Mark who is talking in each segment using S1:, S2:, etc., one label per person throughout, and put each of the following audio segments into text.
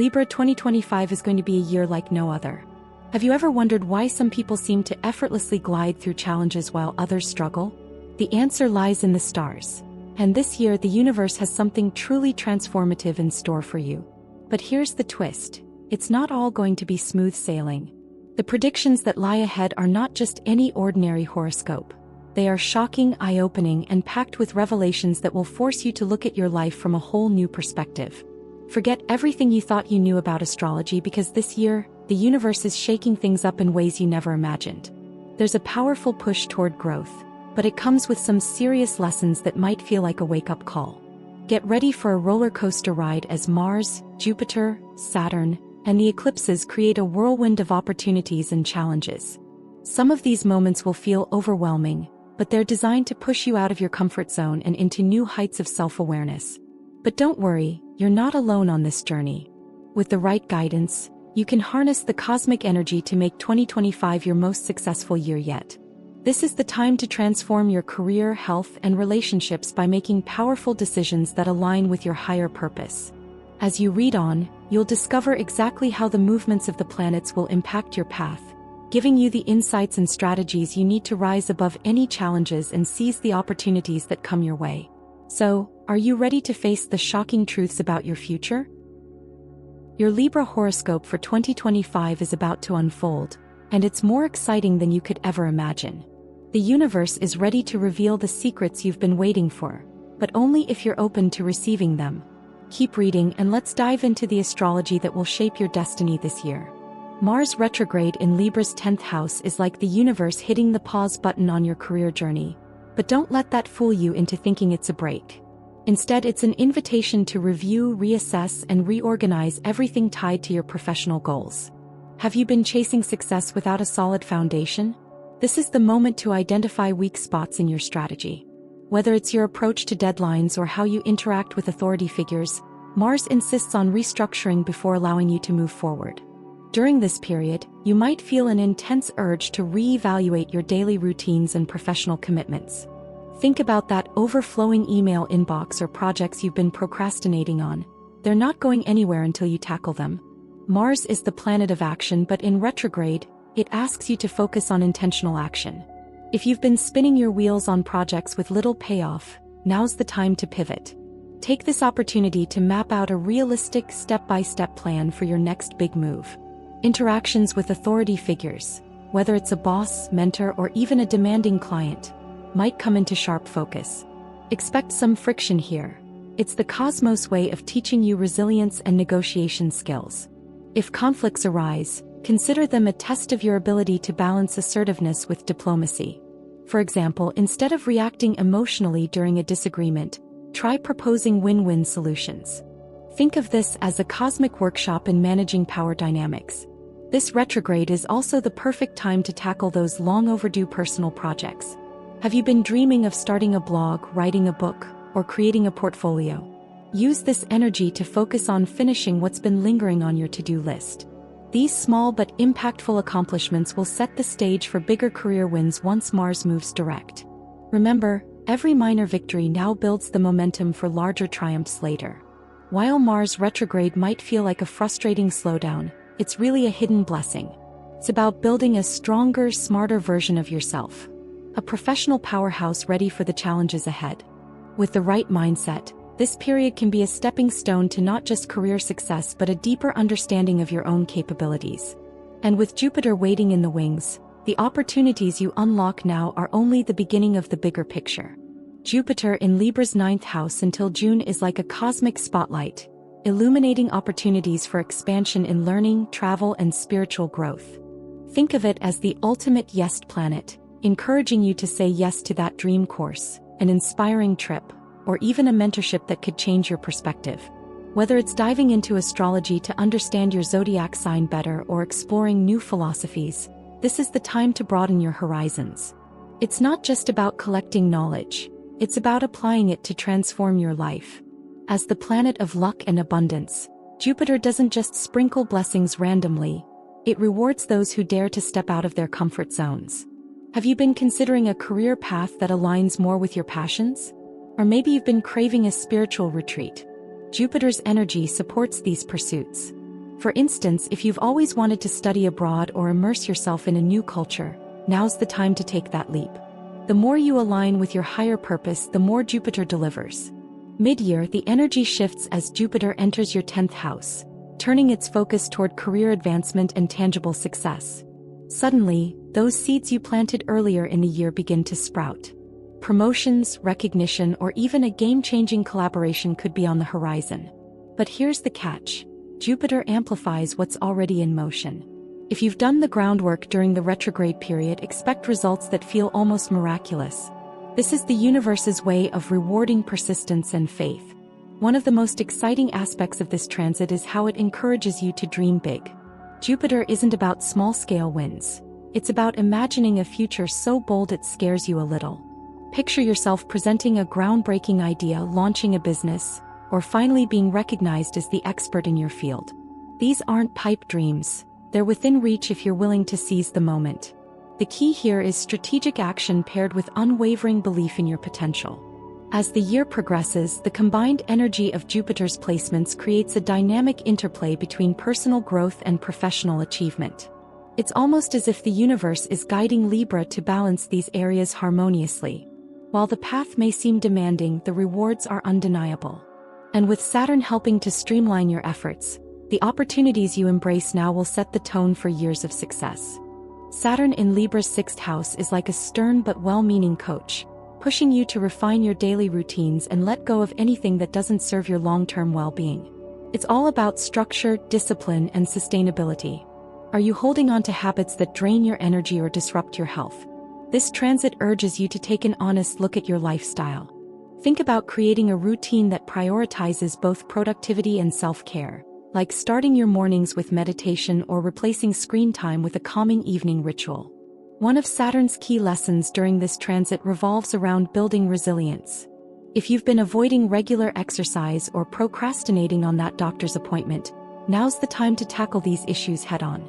S1: Libra 2025 is going to be a year like no other. Have you ever wondered why some people seem to effortlessly glide through challenges while others struggle? The answer lies in the stars. And this year the universe has something truly transformative in store for you. But here's the twist. It's not all going to be smooth sailing. The predictions that lie ahead are not just any ordinary horoscope. They are shocking, eye-opening, and packed with revelations that will force you to look at your life from a whole new perspective. Forget everything you thought you knew about astrology, because this year, the universe is shaking things up in ways you never imagined. There's a powerful push toward growth, but it comes with some serious lessons that might feel like a wake-up call. Get ready for a roller coaster ride as Mars, Jupiter, Saturn, and the eclipses create a whirlwind of opportunities and challenges. Some of these moments will feel overwhelming, but they're designed to push you out of your comfort zone and into new heights of self-awareness. But don't worry, you're not alone on this journey. With the right guidance, you can harness the cosmic energy to make 2025 your most successful year yet. This is the time to transform your career, health, and relationships by making powerful decisions that align with your higher purpose. As you read on, you'll discover exactly how the movements of the planets will impact your path, giving you the insights and strategies you need to rise above any challenges and seize the opportunities that come your way. So, are you ready to face the shocking truths about your future? Your Libra horoscope for 2025 is about to unfold, and it's more exciting than you could ever imagine. The universe is ready to reveal the secrets you've been waiting for, but only if you're open to receiving them. Keep reading and let's dive into the astrology that will shape your destiny this year. Mars Retrograde in Libra's 10th house is like the universe hitting the pause button on your career journey. But don't let that fool you into thinking it's a break. Instead, it's an invitation to review, reassess, and reorganize everything tied to your professional goals. Have you been chasing success without a solid foundation? This is the moment to identify weak spots in your strategy. Whether it's your approach to deadlines or how you interact with authority figures, Mars insists on restructuring before allowing you to move forward. During this period, you might feel an intense urge to reevaluate your daily routines and professional commitments. Think about that overflowing email inbox or projects you've been procrastinating on. They're not going anywhere until you tackle them. Mars is the planet of action, but in retrograde, it asks you to focus on intentional action. If you've been spinning your wheels on projects with little payoff, now's the time to pivot. Take this opportunity to map out a realistic step-by-step plan for your next big move. Interactions with authority figures, whether it's a boss, mentor, or even a demanding client, might come into sharp focus. Expect some friction here. It's the cosmos way of teaching you resilience and negotiation skills. If conflicts arise, consider them a test of your ability to balance assertiveness with diplomacy. For example, instead of reacting emotionally during a disagreement, try proposing win-win solutions. Think of this as a cosmic workshop in managing power dynamics. This retrograde is also the perfect time to tackle those long-overdue personal projects. Have you been dreaming of starting a blog, writing a book, or creating a portfolio? Use this energy to focus on finishing what's been lingering on your to-do list. These small but impactful accomplishments will set the stage for bigger career wins once Mars moves direct. Remember, every minor victory now builds the momentum for larger triumphs later. While Mars retrograde might feel like a frustrating slowdown, it's really a hidden blessing. It's about building a stronger, smarter version of yourself. A professional powerhouse ready for the challenges ahead. With the right mindset, this period can be a stepping stone to not just career success but a deeper understanding of your own capabilities. And with Jupiter waiting in the wings, the opportunities you unlock now are only the beginning of the bigger picture. Jupiter in Libra's 9th house until June is like a cosmic spotlight, illuminating opportunities for expansion in learning, travel, and spiritual growth. Think of it as the ultimate yes planet, encouraging you to say yes to that dream course, an inspiring trip, or even a mentorship that could change your perspective. Whether it's diving into astrology to understand your zodiac sign better or exploring new philosophies, this is the time to broaden your horizons. It's not just about collecting knowledge, it's about applying it to transform your life. As the planet of luck and abundance, Jupiter doesn't just sprinkle blessings randomly, it rewards those who dare to step out of their comfort zones. Have you been considering a career path that aligns more with your passions? Or maybe you've been craving a spiritual retreat. Jupiter's energy supports these pursuits. For instance, if you've always wanted to study abroad or immerse yourself in a new culture, now's the time to take that leap. The more you align with your higher purpose, the more Jupiter delivers. Mid-year, the energy shifts as Jupiter enters your 10th house, turning its focus toward career advancement and tangible success. Suddenly, those seeds you planted earlier in the year begin to sprout. Promotions, recognition, or even a game-changing collaboration could be on the horizon. But here's the catch. Jupiter amplifies what's already in motion. If you've done the groundwork during the retrograde period, expect results that feel almost miraculous. This is the universe's way of rewarding persistence and faith. One of the most exciting aspects of this transit is how it encourages you to dream big. Jupiter isn't about small-scale wins. It's about imagining a future so bold it scares you a little. Picture yourself presenting a groundbreaking idea, launching a business, or finally being recognized as the expert in your field. These aren't pipe dreams. They're within reach if you're willing to seize the moment. The key here is strategic action paired with unwavering belief in your potential. As the year progresses, the combined energy of Jupiter's placements creates a dynamic interplay between personal growth and professional achievement. It's almost as if the universe is guiding Libra to balance these areas harmoniously. While the path may seem demanding, the rewards are undeniable. And with Saturn helping to streamline your efforts, the opportunities you embrace now will set the tone for years of success. Saturn in Libra's 6th house is like a stern but well-meaning coach, pushing you to refine your daily routines and let go of anything that doesn't serve your long-term well-being. It's all about structure, discipline, and sustainability. Are you holding on to habits that drain your energy or disrupt your health? This transit urges you to take an honest look at your lifestyle. Think about creating a routine that prioritizes both productivity and self-care, like starting your mornings with meditation or replacing screen time with a calming evening ritual. One of Saturn's key lessons during this transit revolves around building resilience. If you've been avoiding regular exercise or procrastinating on that doctor's appointment, now's the time to tackle these issues head-on.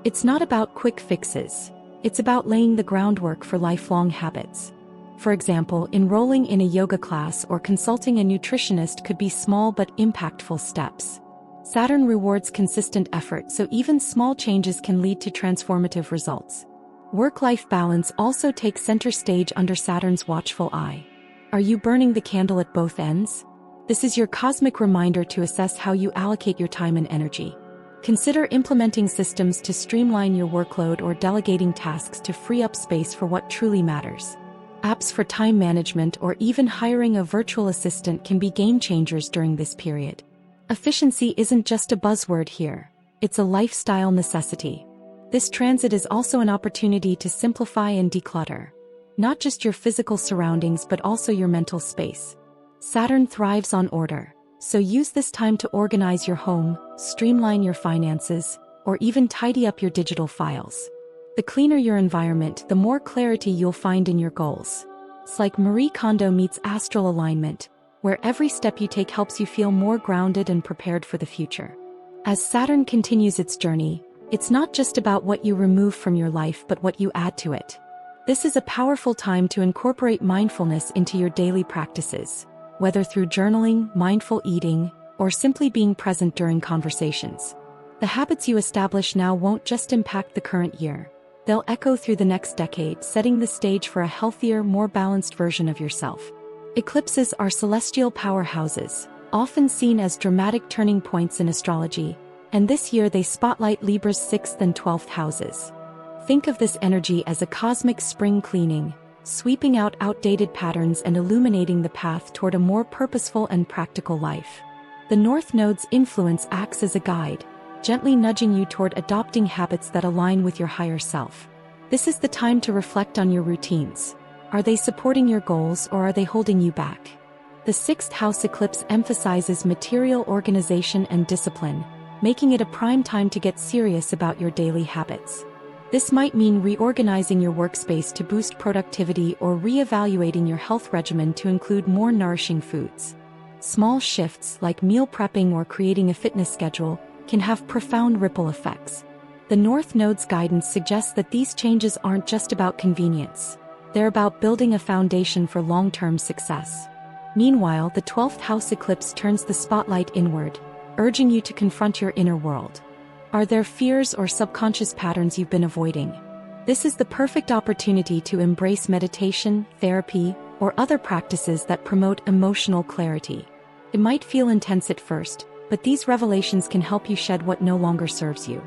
S1: It's not about quick fixes. It's about laying the groundwork for lifelong habits. For example, enrolling in a yoga class or consulting a nutritionist could be small but impactful steps. Saturn rewards consistent effort, so even small changes can lead to transformative results. Work-life balance also takes center stage under Saturn's watchful eye. Are you burning the candle at both ends? This is your cosmic reminder to assess how you allocate your time and energy. Consider implementing systems to streamline your workload or delegating tasks to free up space for what truly matters. Apps for time management or even hiring a virtual assistant can be game changers during this period. Efficiency isn't just a buzzword here. It's a lifestyle necessity. This transit is also an opportunity to simplify and declutter. Not just your physical surroundings but also your mental space. Saturn thrives on order, so use this time to organize your home, streamline your finances, or even tidy up your digital files. The cleaner your environment, the more clarity you'll find in your goals. It's like Marie Kondo meets astral alignment, where every step you take helps you feel more grounded and prepared for the future. As Saturn continues its journey, it's not just about what you remove from your life but what you add to it. This is a powerful time to incorporate mindfulness into your daily practices, whether through journaling, mindful eating, or simply being present during conversations. The habits you establish now won't just impact the current year. They'll echo through the next decade, setting the stage for a healthier, more balanced version of yourself. Eclipses are celestial powerhouses, often seen as dramatic turning points in astrology, and this year they spotlight Libra's 6th and 12th houses. Think of this energy as a cosmic spring cleaning, sweeping out outdated patterns and illuminating the path toward a more purposeful and practical life. The North Node's influence acts as a guide, gently nudging you toward adopting habits that align with your higher self. This is the time to reflect on your routines. Are they supporting your goals or are they holding you back? The 6th house eclipse emphasizes material organization and discipline, making it a prime time to get serious about your daily habits. This might mean reorganizing your workspace to boost productivity or reevaluating your health regimen to include more nourishing foods. Small shifts like meal prepping or creating a fitness schedule can have profound ripple effects. The North Node's guidance suggests that these changes aren't just about convenience. They're about building a foundation for long-term success. Meanwhile, the 12th house eclipse turns the spotlight inward, urging you to confront your inner world. Are there fears or subconscious patterns you've been avoiding? This is the perfect opportunity to embrace meditation, therapy, or other practices that promote emotional clarity. It might feel intense at first, but these revelations can help you shed what no longer serves you.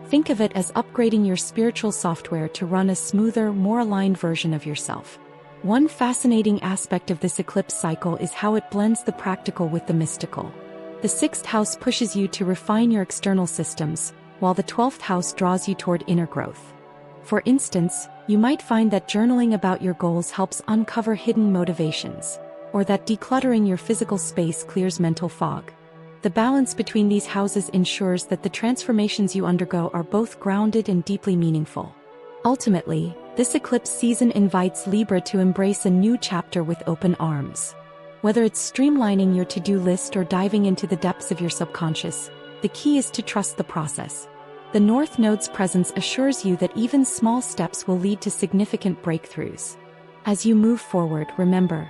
S1: Think of it as upgrading your spiritual software to run a smoother, more aligned version of yourself. One fascinating aspect of this eclipse cycle is how it blends the practical with the mystical. The 6th house pushes you to refine your external systems, while the 12th house draws you toward inner growth. For instance, you might find that journaling about your goals helps uncover hidden motivations, or that decluttering your physical space clears mental fog. The balance between these houses ensures that the transformations you undergo are both grounded and deeply meaningful. Ultimately, this eclipse season invites Libra to embrace a new chapter with open arms. Whether it's streamlining your to-do list or diving into the depths of your subconscious, the key is to trust the process. The North Node's presence assures you that even small steps will lead to significant breakthroughs. As you move forward, remember,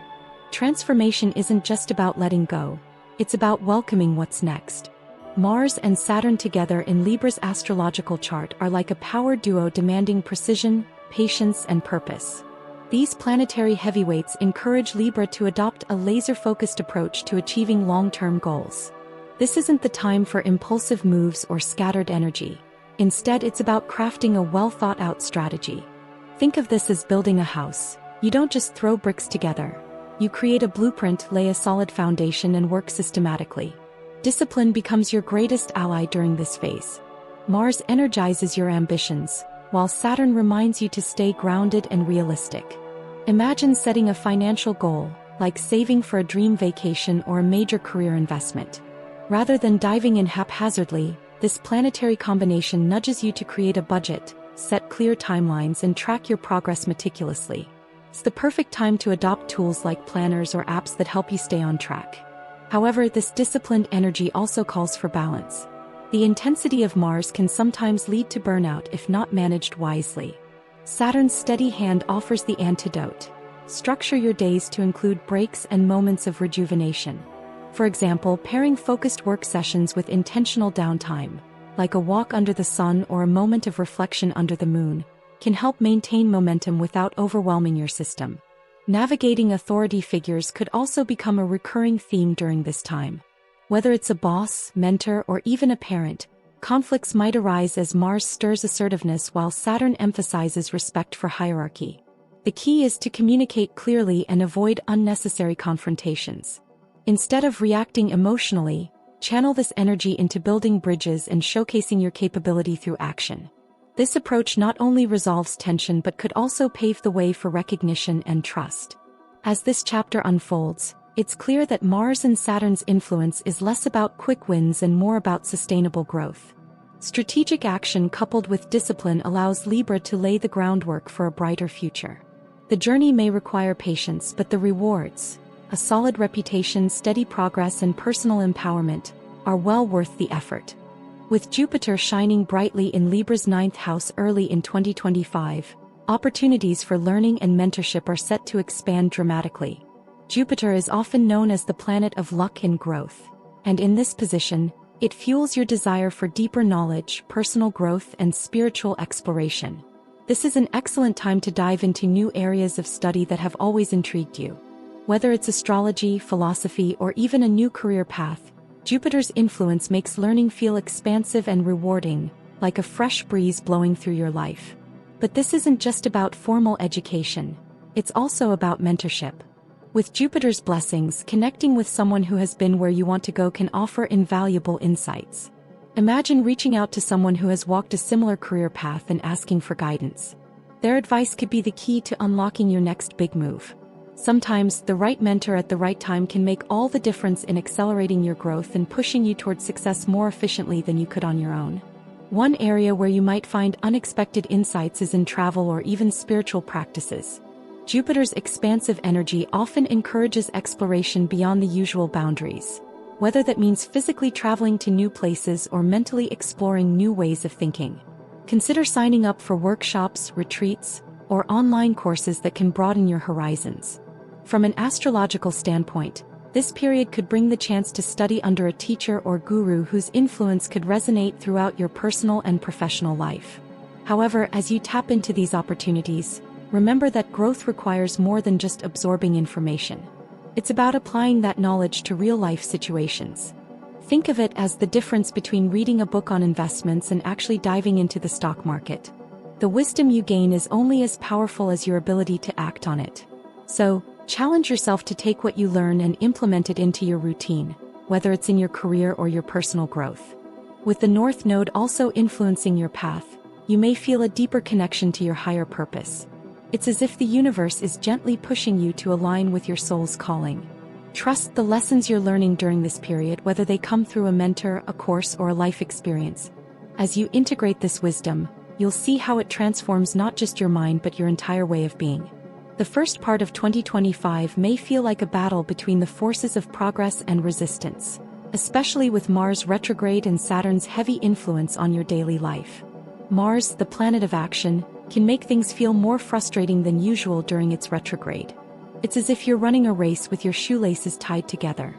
S1: transformation isn't just about letting go, it's about welcoming what's next. Mars and Saturn together in Libra's astrological chart are like a power duo demanding precision, patience, and purpose. These planetary heavyweights encourage Libra to adopt a laser-focused approach to achieving long-term goals. This isn't the time for impulsive moves or scattered energy. Instead, it's about crafting a well-thought-out strategy. Think of this as building a house. You don't just throw bricks together. You create a blueprint, lay a solid foundation, and work systematically. Discipline becomes your greatest ally during this phase. Mars energizes your ambitions, while Saturn reminds you to stay grounded and realistic. Imagine setting a financial goal, like saving for a dream vacation or a major career investment. Rather than diving in haphazardly, this planetary combination nudges you to create a budget, set clear timelines, and track your progress meticulously. It's the perfect time to adopt tools like planners or apps that help you stay on track. However, this disciplined energy also calls for balance. The intensity of Mars can sometimes lead to burnout if not managed wisely. Saturn's steady hand offers the antidote. Structure your days to include breaks and moments of rejuvenation. For example, pairing focused work sessions with intentional downtime, like a walk under the sun or a moment of reflection under the moon, can help maintain momentum without overwhelming your system. Navigating authority figures could also become a recurring theme during this time. Whether it's a boss, mentor, or even a parent, conflicts might arise as Mars stirs assertiveness while Saturn emphasizes respect for hierarchy. The key is to communicate clearly and avoid unnecessary confrontations. Instead of reacting emotionally, channel this energy into building bridges and showcasing your capability through action. This approach not only resolves tension but could also pave the way for recognition and trust. As this chapter unfolds, it's clear that Mars and Saturn's influence is less about quick wins and more about sustainable growth. Strategic action coupled with discipline allows Libra to lay the groundwork for a brighter future. The journey may require patience, but the rewards, a solid reputation, steady progress, and personal empowerment, are well worth the effort. With Jupiter shining brightly in Libra's 9th house early in 2025, opportunities for learning and mentorship are set to expand dramatically. Jupiter is often known as the planet of luck and growth, and in this position, it fuels your desire for deeper knowledge, personal growth, and spiritual exploration. This is an excellent time to dive into new areas of study that have always intrigued you. Whether it's astrology, philosophy, or even a new career path, Jupiter's influence makes learning feel expansive and rewarding, like a fresh breeze blowing through your life. But this isn't just about formal education, it's also about mentorship. With Jupiter's blessings, connecting with someone who has been where you want to go can offer invaluable insights. Imagine reaching out to someone who has walked a similar career path and asking for guidance. Their advice could be the key to unlocking your next big move. Sometimes, the right mentor at the right time can make all the difference in accelerating your growth and pushing you toward success more efficiently than you could on your own. One area where you might find unexpected insights is in travel or even spiritual practices. Jupiter's expansive energy often encourages exploration beyond the usual boundaries, whether that means physically traveling to new places or mentally exploring new ways of thinking. Consider signing up for workshops, retreats, or online courses that can broaden your horizons. From an astrological standpoint, This period could bring the chance to study under a teacher or guru whose influence could resonate throughout your personal and professional life. However, as you tap into these opportunities, remember that growth requires more than just absorbing information. It's about applying that knowledge to real-life situations. Think of it as the difference between reading a book on investments and actually diving into the stock market. The wisdom you gain is only as powerful as your ability to act on it. So, challenge yourself to take what you learn and implement it into your routine, whether it's in your career or your personal growth. With the North Node also influencing your path, you may feel a deeper connection to your higher purpose. It's as if the universe is gently pushing you to align with your soul's calling. Trust the lessons you're learning during this period, whether they come through a mentor, a course, or a life experience. As you integrate this wisdom, you'll see how it transforms not just your mind but your entire way of being. The first part of 2025 may feel like a battle between the forces of progress and resistance, especially with Mars retrograde and Saturn's heavy influence on your daily life. Mars, the planet of action, can make things feel more frustrating than usual during its retrograde. It's as if you're running a race with your shoelaces tied together.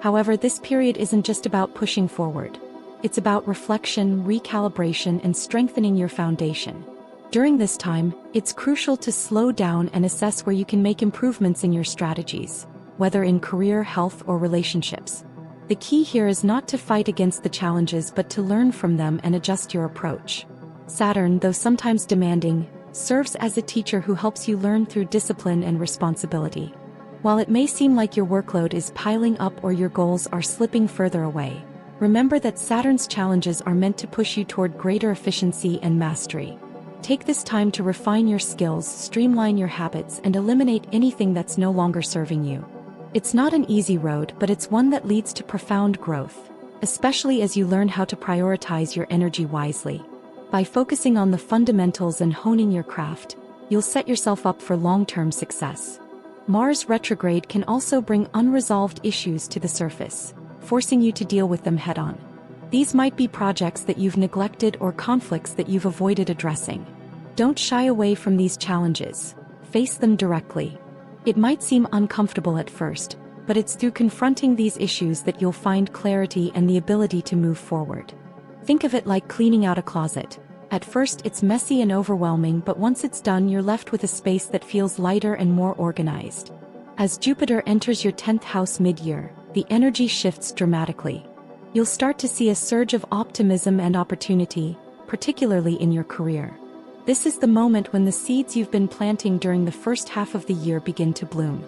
S1: However, this period isn't just about pushing forward. It's about reflection, recalibration, and strengthening your foundation. During this time, it's crucial to slow down and assess where you can make improvements in your strategies, whether in career, health, or relationships. The key here is not to fight against the challenges but to learn from them and adjust your approach. Saturn, though sometimes demanding, serves as a teacher who helps you learn through discipline and responsibility. While it may seem like your workload is piling up or your goals are slipping further away, remember that Saturn's challenges are meant to push you toward greater efficiency and mastery. Take this time to refine your skills, streamline your habits, and eliminate anything that's no longer serving you. It's not an easy road, but it's one that leads to profound growth, especially as you learn how to prioritize your energy wisely. By focusing on the fundamentals and honing your craft, you'll set yourself up for long-term success. Mars retrograde can also bring unresolved issues to the surface, forcing you to deal with them head-on. These might be projects that you've neglected or conflicts that you've avoided addressing. Don't shy away from these challenges. Face them directly. It might seem uncomfortable at first, but it's through confronting these issues that you'll find clarity and the ability to move forward. Think of it like cleaning out a closet. At first it's messy and overwhelming, but once it's done you're left with a space that feels lighter and more organized. As Jupiter enters your 10th house mid-year, the energy shifts dramatically. You'll start to see a surge of optimism and opportunity, particularly in your career. This is the moment when the seeds you've been planting during the first half of the year begin to bloom.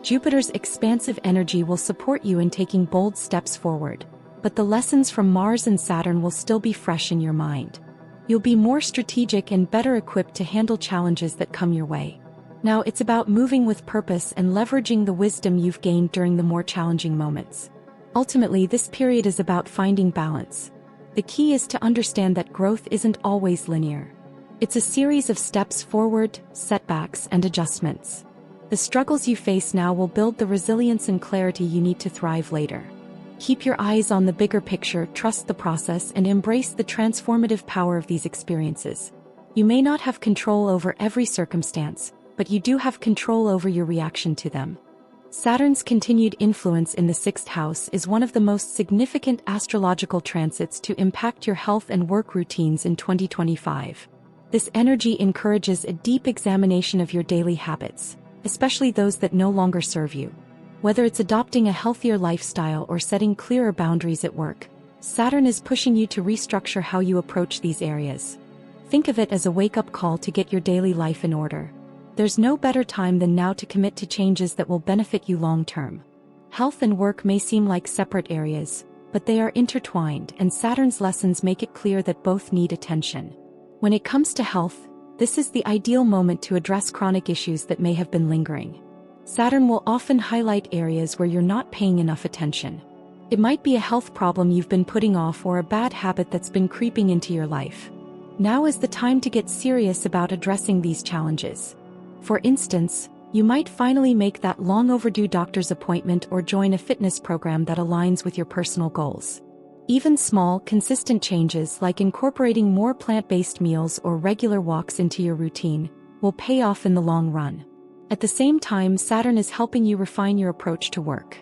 S1: Jupiter's expansive energy will support you in taking bold steps forward, but the lessons from Mars and Saturn will still be fresh in your mind. You'll be more strategic and better equipped to handle challenges that come your way. Now it's about moving with purpose and leveraging the wisdom you've gained during the more challenging moments. Ultimately, this period is about finding balance. The key is to understand that growth isn't always linear. It's a series of steps forward, setbacks, and adjustments. The struggles you face now will build the resilience and clarity you need to thrive later. Keep your eyes on the bigger picture, trust the process, and embrace the transformative power of these experiences. You may not have control over every circumstance, but you do have control over your reaction to them. Saturn's continued influence in the 6th house is one of the most significant astrological transits to impact your health and work routines in 2025. This energy encourages a deep examination of your daily habits, especially those that no longer serve you. Whether it's adopting a healthier lifestyle or setting clearer boundaries at work, Saturn is pushing you to restructure how you approach these areas. Think of it as a wake-up call to get your daily life in order. There's no better time than now to commit to changes that will benefit you long-term. Health and work may seem like separate areas, but they are intertwined, and Saturn's lessons make it clear that both need attention. When it comes to health, this is the ideal moment to address chronic issues that may have been lingering. Saturn will often highlight areas where you're not paying enough attention. It might be a health problem you've been putting off or a bad habit that's been creeping into your life. Now is the time to get serious about addressing these challenges. For instance, you might finally make that long overdue doctor's appointment or join a fitness program that aligns with your personal goals. Even small, consistent changes like incorporating more plant-based meals or regular walks into your routine will pay off in the long run. At the same time, Saturn is helping you refine your approach to work.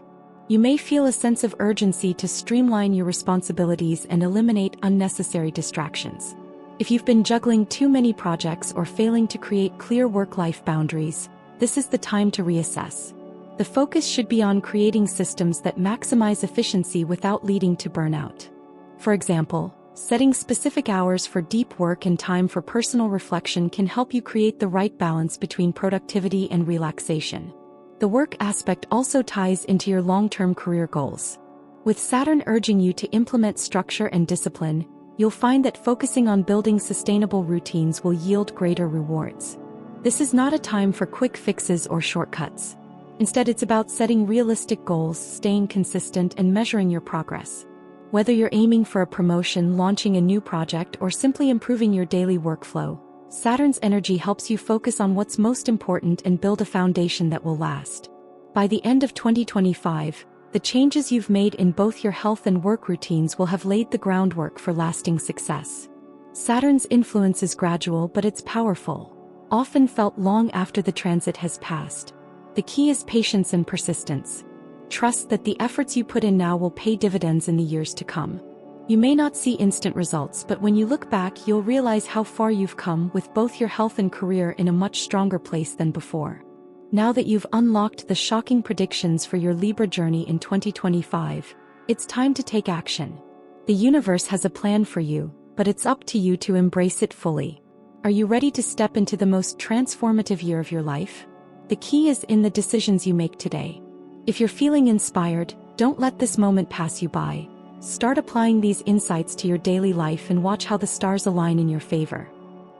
S1: You may feel a sense of urgency to streamline your responsibilities and eliminate unnecessary distractions. If you've been juggling too many projects or failing to create clear work-life boundaries, this is the time to reassess. The focus should be on creating systems that maximize efficiency without leading to burnout. For example, setting specific hours for deep work and time for personal reflection can help you create the right balance between productivity and relaxation. The work aspect also ties into your long-term career goals. With Saturn urging you to implement structure and discipline, you'll find that focusing on building sustainable routines will yield greater rewards. This is not a time for quick fixes or shortcuts. Instead, it's about setting realistic goals, staying consistent, and measuring your progress. Whether you're aiming for a promotion, launching a new project, or simply improving your daily workflow, Saturn's energy helps you focus on what's most important and build a foundation that will last. By the end of 2025, the changes you've made in both your health and work routines will have laid the groundwork for lasting success. Saturn's influence is gradual, but it's powerful, often felt long after the transit has passed. The key is patience and persistence. Trust that the efforts you put in now will pay dividends in the years to come. You may not see instant results, but when you look back, you'll realize how far you've come, with both your health and career in a much stronger place than before. Now that you've unlocked the shocking predictions for your Libra journey in 2025, it's time to take action. The universe has a plan for you, but it's up to you to embrace it fully. Are you ready to step into the most transformative year of your life? The key is in the decisions you make today. If you're feeling inspired, don't let this moment pass you by. Start applying these insights to your daily life and watch how the stars align in your favor.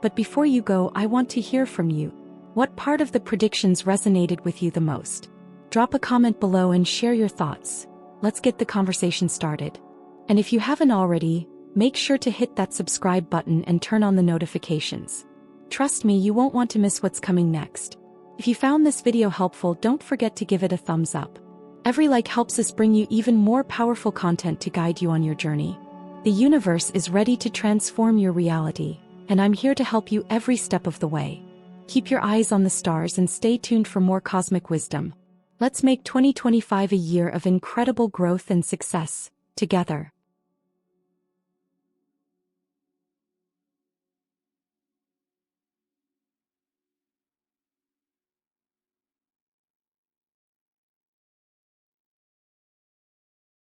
S1: But before you go, I want to hear from you. What part of the predictions resonated with you the most? Drop a comment below and share your thoughts. Let's get the conversation started. And if you haven't already, make sure to hit that subscribe button and turn on the notifications. Trust me, you won't want to miss what's coming next. If you found this video helpful, don't forget to give it a thumbs up. Every like helps us bring you even more powerful content to guide you on your journey. The universe is ready to transform your reality, and I'm here to help you every step of the way. Keep your eyes on the stars and stay tuned for more cosmic wisdom. Let's make 2025 a year of incredible growth and success, together.